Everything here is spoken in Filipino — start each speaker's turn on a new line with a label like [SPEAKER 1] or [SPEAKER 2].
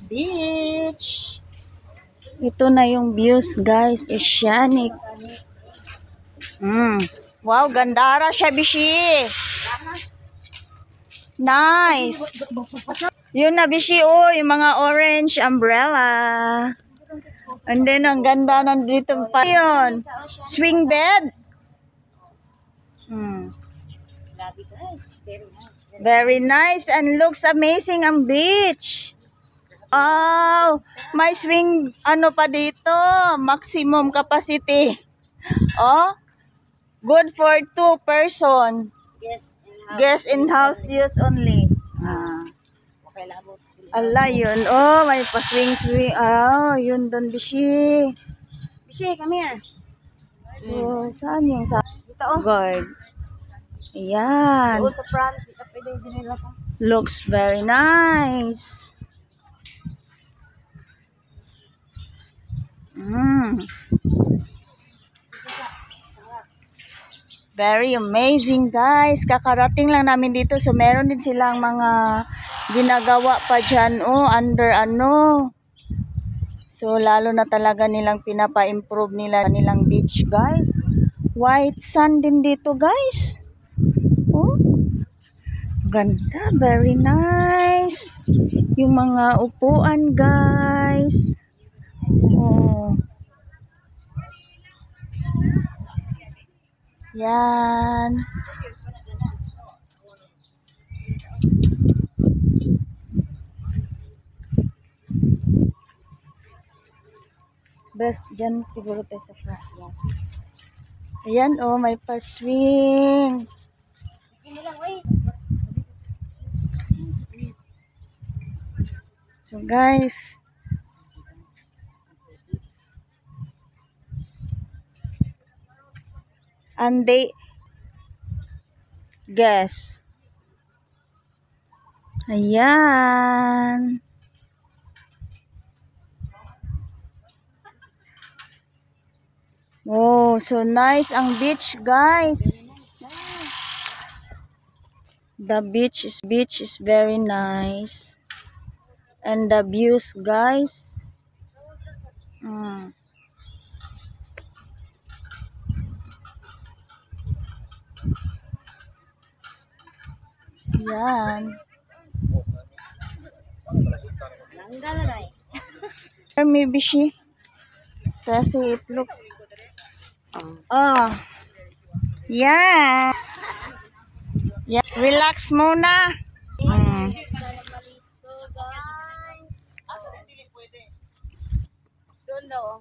[SPEAKER 1] beach. Ito na yung views, guys. Oceanic. Wow, gandara siya, bishi. Nice. Yun na, bishi. Oh, yung mga orange umbrella. And then, ang ganda nandito pa yun. Swing bed. Very nice and looks amazing ang beach. Oh, may swing ano pa dito, maximum capacity. Oh, good for 2 person. Guest in house use only. Ala yun. Oh, may pa swing. Oh, yun doon, bishi. Bishi, come here. So, saan yung sa guard? Ayan. Looks very nice. Very amazing, guys. Kakarating lang namin dito. So, meron din silang mga ginagawa pa dyan. Oh, under ano. So, lalo na talaga nilang pinapa-improve nilang beach, guys. White sand din dito, guys. Oh, ganda. Very nice. Yung mga upuan, guys. Oh. Yan. Best dyan siguro tayo sa front. Yes. Ayan, oh, may pa-swing. So, guys. And they guess. Ayan. Oh, so nice ang beach, guys. The beach is very nice. And the views, guys. Yan. Maybe she. Kasi it looks. Oh. Yeah. Yes, relax muna. Doon daw.